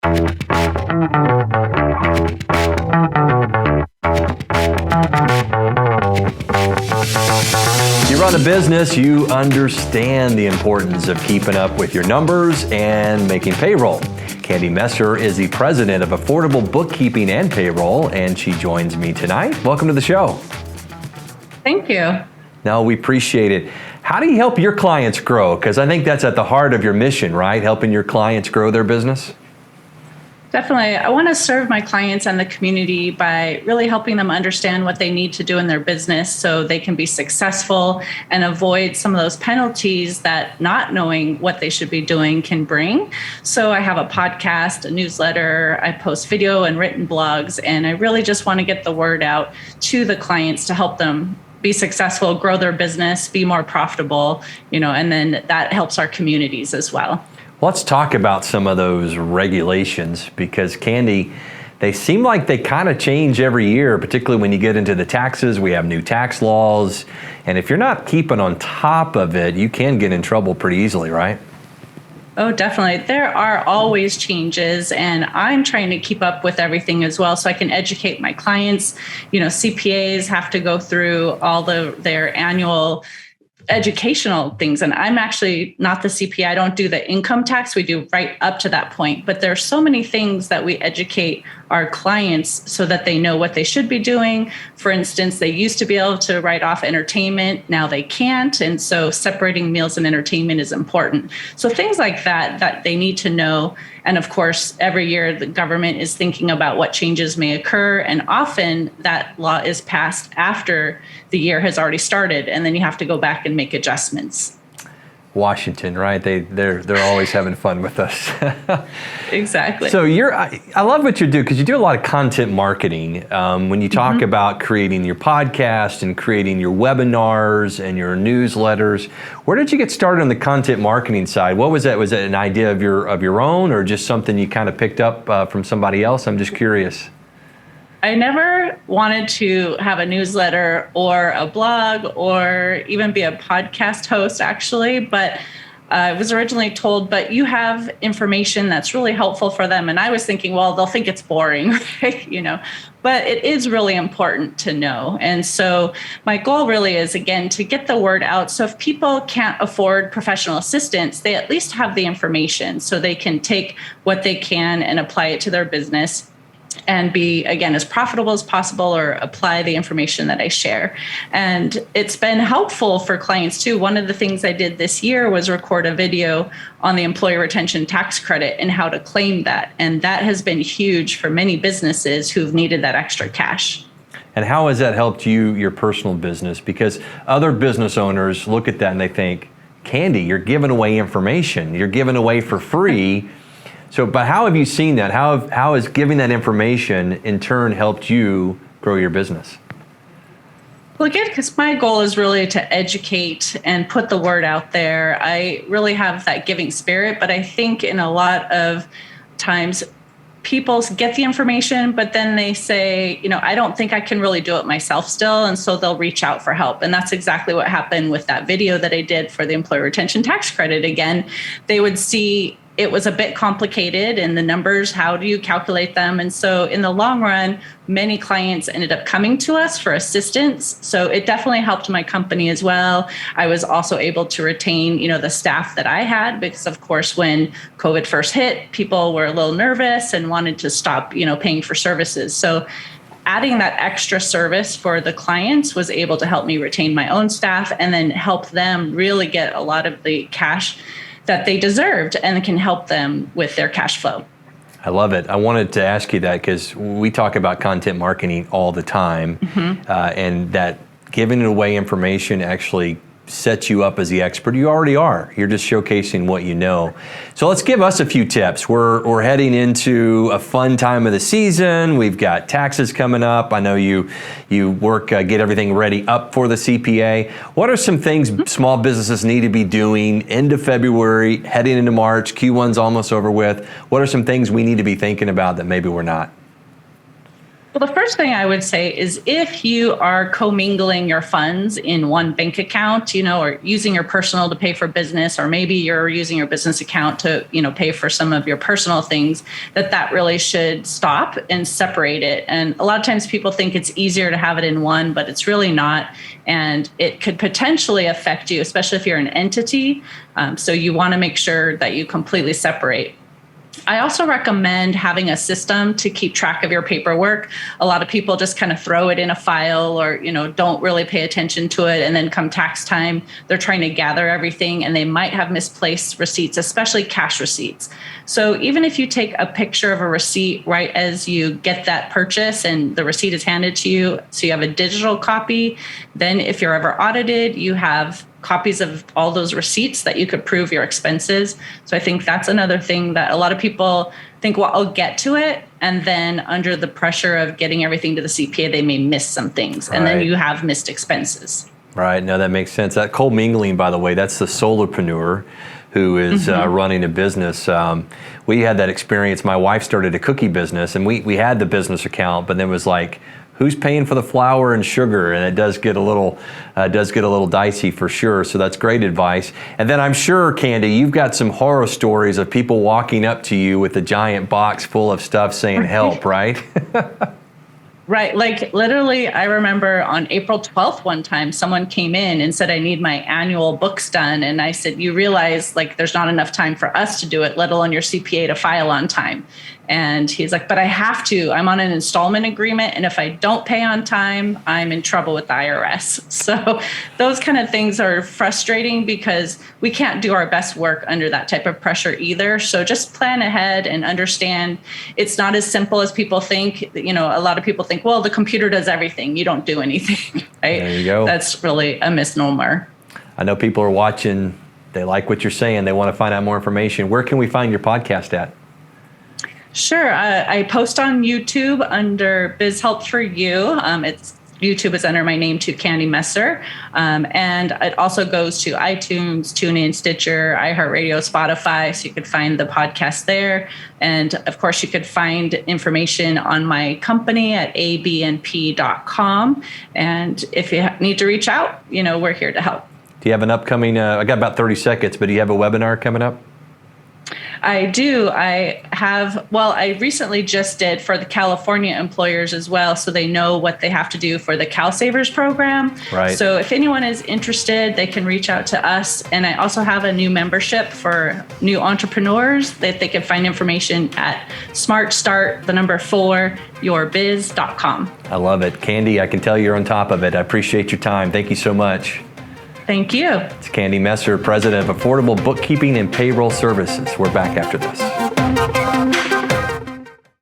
You run a business, you understand the importance of keeping up with your numbers and making payroll. Candy Messer is the president of Affordable Bookkeeping and Payroll, and she joins me tonight. Welcome to the show. Thank you. No, we appreciate it. How do you help your clients grow? Because I think that's at the heart of your mission, right? Helping your clients grow their business? Definitely. I want to serve my clients and the community by really helping them understand what they need to do in their business so they can be successful and avoid some of those penalties that not knowing what they should be doing can bring. So I have a podcast, a newsletter, I post video and written blogs, and I really just want to get the word out to the clients to help them be successful, grow their business, be more profitable, and then that helps our communities as well. Let's talk about some of those regulations, because Candy, they seem like they kind of change every year, particularly when you get into the taxes. We have new tax laws, and if you're not keeping on top of it, you can get in trouble pretty easily, right? Oh, definitely. There are always changes, and I'm trying to keep up with everything as well so I can educate my clients. CPAs have to go through all their annual educational things. And I'm actually not the CPA. I don't do the income tax. We do right up to that point. But there are so many things that we educate our clients so that they know what they should be doing. For instance, they used to be able to write off entertainment. Now they can't. And so separating meals and entertainment is important. So things like that they need to know. And of course, every year the government is thinking about what changes may occur. And often that law is passed after the year has already started. And then you have to go back and make adjustments. Washington, right? They're always having fun with us. Exactly. So I love what you do, because you do a lot of content marketing. When you talk about creating your podcast and creating your webinars and your newsletters, where did you get started on the content marketing side? What was that? Was it an idea of your own, or just something you kind of picked up from somebody else? I'm just curious. I never wanted to have a newsletter or a blog or even be a podcast host, actually, but I was originally told, but you have information that's really helpful for them. And I was thinking, well, they'll think it's boring, right? But it is really important to know. And so my goal really is, again, to get the word out. So if people can't afford professional assistance, they at least have the information so they can take what they can and apply it to their business and be, again, as profitable as possible, or apply the information that I share. And it's been helpful for clients too. One of the things I did this year was record a video on the employee retention tax credit and how to claim that. And that has been huge for many businesses who've needed that extra cash. And how has that helped you, your personal business? Because other business owners look at that and they think, Candy, you're giving away information. You're giving away for free. So, but how have you seen that? How has giving that information in turn helped you grow your business? Well, again, because my goal is really to educate and put the word out there. I really have that giving spirit, but I think in a lot of times people get the information, but then they say, I don't think I can really do it myself still. And so they'll reach out for help. And that's exactly what happened with that video that I did for the employee retention tax credit. Again, they would see it was a bit complicated, and the numbers, how do you calculate them? And so in the long run, many clients ended up coming to us for assistance. So it definitely helped my company as well. I was also able to retain, the staff that I had, because of course, when COVID first hit, people were a little nervous and wanted to stop, paying for services. So adding that extra service for the clients was able to help me retain my own staff and then help them really get a lot of the cash that they deserved, and can help them with their cash flow. I love it. I wanted to ask you that because we talk about content marketing all the time, and that giving away information actually sets you up as the expert you already are. You're just showcasing what you know. So let's give us a few tips. We're heading into a fun time of the season. We've got taxes coming up. I know you work, get everything ready up for the CPA. What are some things small businesses need to be doing into February, heading into March? Q1's almost over with. What are some things we need to be thinking about that maybe we're not? Well, the first thing I would say is if you are commingling your funds in one bank account, or using your personal to pay for business, or maybe you're using your business account to, pay for some of your personal things, that really should stop and separate it. And a lot of times people think it's easier to have it in one, but it's really not. And it could potentially affect you, especially if you're an entity. So you want to make sure that you completely separate. I also recommend having a system to keep track of your paperwork. A lot of people just kind of throw it in a file or, don't really pay attention to it. And then come tax time, they're trying to gather everything and they might have misplaced receipts, especially cash receipts. So even if you take a picture of a receipt right as you get that purchase and the receipt is handed to you, so you have a digital copy, then if you're ever audited, you have copies of all those receipts that you could prove your expenses. So I think that's another thing that a lot of people think, well, I'll get to it. And then under the pressure of getting everything to the CPA, they may miss some things. And then you have missed expenses. Right. No, that makes sense. That commingling, by the way, that's the Solarpreneur who is running a business. We had that experience. My wife started a cookie business and we had the business account, but then it was like, who's paying for the flour and sugar? And it does get a little dicey for sure. So that's great advice. And then I'm sure, Candy, you've got some horror stories of people walking up to you with a giant box full of stuff saying help, right? Right. Like literally, I remember on April 12th, one time, someone came in and said, I need my annual books done. And I said, you realize like there's not enough time for us to do it, let alone your CPA to file on time. And he's like, but I have to. I'm on an installment agreement. And if I don't pay on time, I'm in trouble with the IRS. So those kind of things are frustrating because we can't do our best work under that type of pressure either. So just plan ahead and understand it's not as simple as people think. A lot of people think, well, the computer does everything. You don't do anything, right? There you go. That's really a misnomer. I know people are watching. They like what you're saying. They want to find out more information. Where can we find your podcast at? Sure. I post on YouTube under Biz Help for You. YouTube is under my name too, Candy Messer. And it also goes to iTunes, TuneIn, Stitcher, iHeartRadio, Spotify. So you could find the podcast there. And of course, you could find information on my company at abnp.com. And if you need to reach out, we're here to help. Do you have an upcoming, I got about 30 seconds, but do you have a webinar coming up? I do. I recently just did for the California employers as well, so they know what they have to do for the CalSavers program. Right. So if anyone is interested, they can reach out to us. And I also have a new membership for new entrepreneurs that they can find information at smartstart4yourbiz.com. I love it. Candy, I can tell you're on top of it. I appreciate your time. Thank you so much. Thank you. It's Candy Messer, President of Affordable Bookkeeping and Payroll Services. We're back after this.